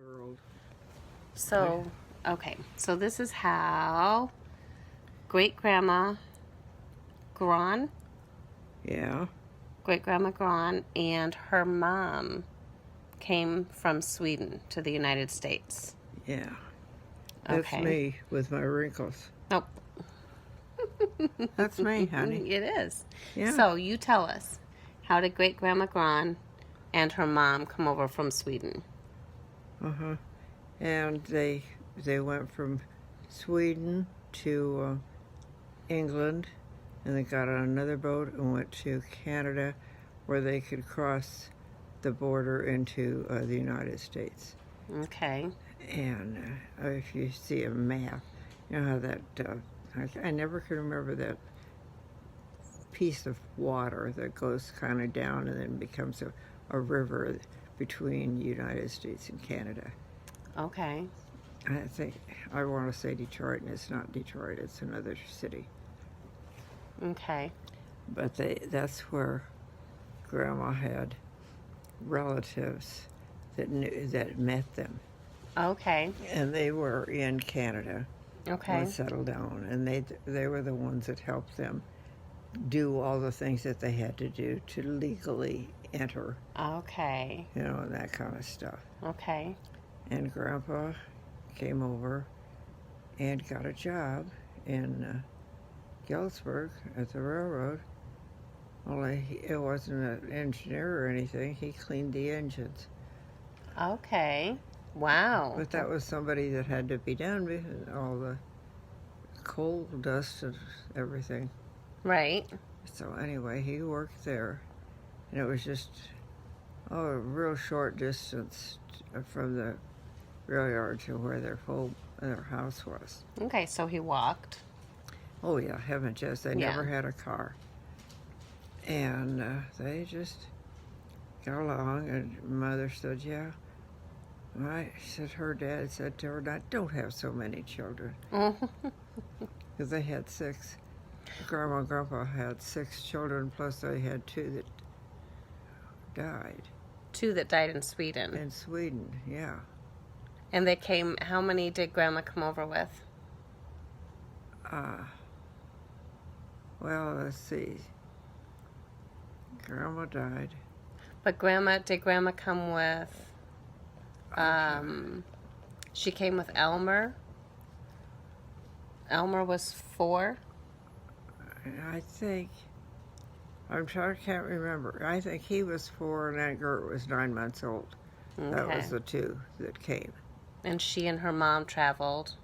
World. So, okay. So this is how great-grandma Grahn, Yeah, great-grandma Grahn and her mom came from Sweden to the United States. yeah. That's Okay. me with my wrinkles. Nope. That's me, honey. It is. Yeah. So you tell us, how did great-grandma Grahn and her mom come over from Sweden? Uh-huh. And they went from Sweden to England, and they got on another boat and went to Canada, where they could cross the border into the United States. Okay. And if you see a map, you know how that, I never can remember that piece of water that goes kind of down and then becomes a river between the United States and Canada. Okay. I want to say Detroit, and it's not Detroit, it's another city. Okay. But that's where Grandma had relatives that met them. Okay. And they were in Canada. Okay. And settled down, and they were the ones that helped them do all the things that they had to do to legally enter. Okay. You know, and that kind of stuff. Okay. And Grandpa came over and got a job in Galesburg at the railroad. Only it wasn't an engineer or anything. He cleaned the engines. Okay. Wow. But that was somebody that had to be done because all the coal dust and everything. Right. So anyway, he worked there, and it was just a real short distance from the rail yard to where their house was. Okay, so he walked. Oh yeah, heaven just they never had a car, and they just got along. And Mother said, "Yeah." Right, said her dad said to her, "Don't have so many children," because they had 6. Grandma and Grandpa had 6 children, plus they had 2 that died. 2 that died in Sweden. In Sweden, yeah. And they came, how many did Grandma come over with? Well, let's see. Grandma died. But did Grandma come with, she came with Elmer? Elmer was 4? I think, can't remember. I think he was 4 and Aunt Gert was 9 months old. Okay. That was the 2 that came. And she and her mom traveled,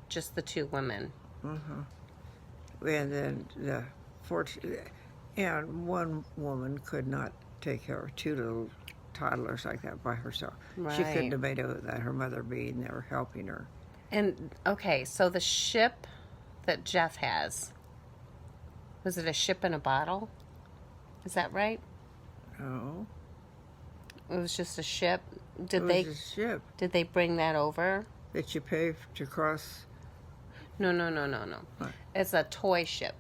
just the 2 women. And then and one woman could not take care of 2 little toddlers like that by herself. Right. She couldn't have made it without her mother being there helping her. And, okay, so the ship that Jeff has, was it a ship in a bottle? Is that right? Oh. It was just a ship. It was a ship. Did they bring that over? That you pay to cross? No. What? It's a toy ship.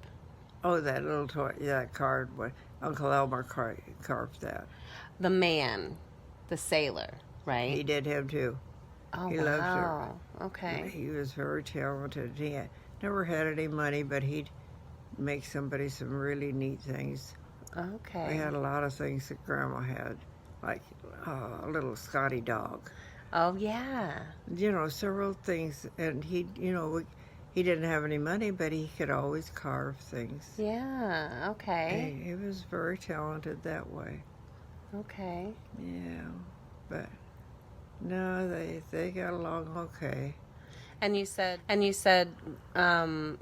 Oh, that little toy. Yeah, that card. Uncle Elmer carved that. The man, the sailor, right? He did him too. Oh, he loved her. Okay. He was very talented. He never had any money, but he'd make somebody some really neat things. Okay. We had a lot of things that Grandma had, like a little Scotty dog. Oh, yeah. You know, several things. And he didn't have any money, but he could always carve things. Yeah, okay. He was very talented that way. Okay. Yeah, but no, they got along okay. And you said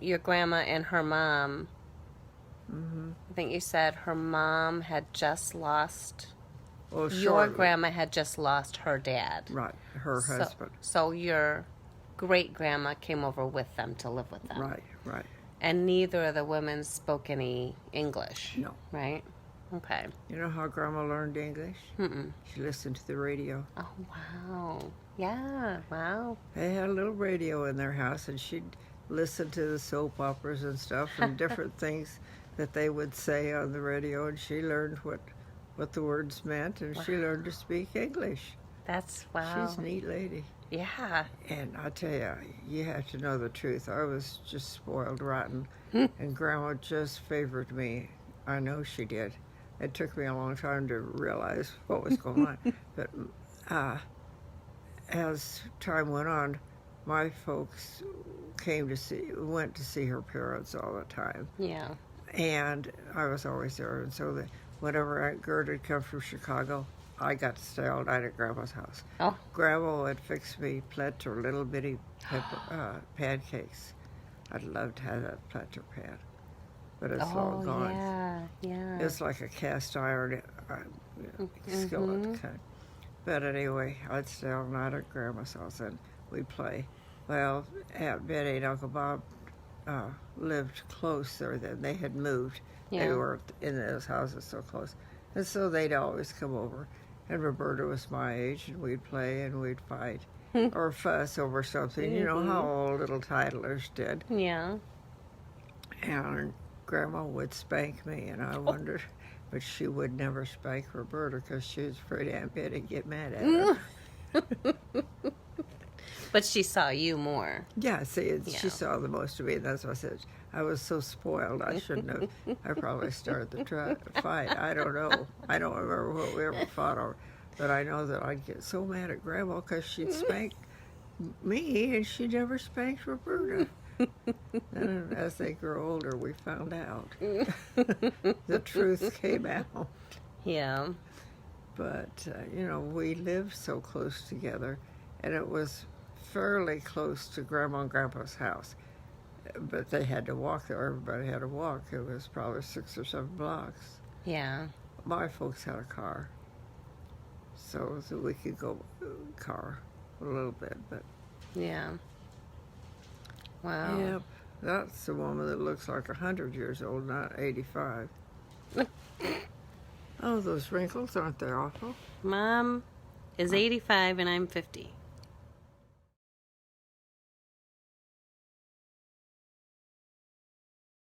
your grandma and her mom, I think you said her mom had just lost, your grandma had just lost her dad. Right, her husband. So your great-grandma came over with them to live with them. Right. And neither of the women spoke any English. No. Right? Okay. You know how Grandma learned English? Mm-mm. She listened to the radio. Oh, wow. Yeah, wow. They had a little radio in their house, and she'd listen to the soap operas and stuff and different things that they would say on the radio, and she learned what the words meant, and she learned to speak English. That's wow. She's a neat lady. Yeah. And I tell you, you have to know the truth. I was just spoiled rotten, and Grandma just favored me. I know she did. It took me a long time to realize what was going on. But as time went on, my folks went to see her parents all the time. Yeah. And I was always there. And so whenever Aunt Gerda had come from Chicago, I got to stay all night at Grandma's house. Oh. Grandma would fix me planter little bitty pancakes. I'd love to have that planter pan, but it's all gone. Yeah. It's like a cast iron skillet kind. But anyway, I'd stay all night at Grandma's house and we'd play. Well, Aunt Betty and Uncle Bob lived close there then. They had moved. Yeah. They weren't in those houses so close. And so they'd always come over. And Roberta was my age, and we'd play and we'd fight or fuss over something. You know how all little toddlers did. Yeah. And Grandma would spank me, and I wondered, but she would never spank Roberta because she was afraid Aunt Betty would get mad at her. But she saw you more. Yeah, see, she saw the most of me. That's what I said. I was so spoiled. I shouldn't have. I probably started the fight. I don't know. I don't remember what we ever fought over. But I know that I'd get so mad at Grandma because she'd spank me and she never spanked Roberta. And as they grew older, we found out. The truth came out. Yeah. But, we lived so close together. And it was fairly close to Grandma and Grandpa's house. But they had to walk there. Everybody had to walk. It was probably 6 or 7 blocks. Yeah. My folks had a car. So we could go car a little bit, but... Yeah. Wow. Yep. That's the woman that looks like 100 years old, not 85. Oh, those wrinkles, aren't they awful? Mom is 85 and I'm 50.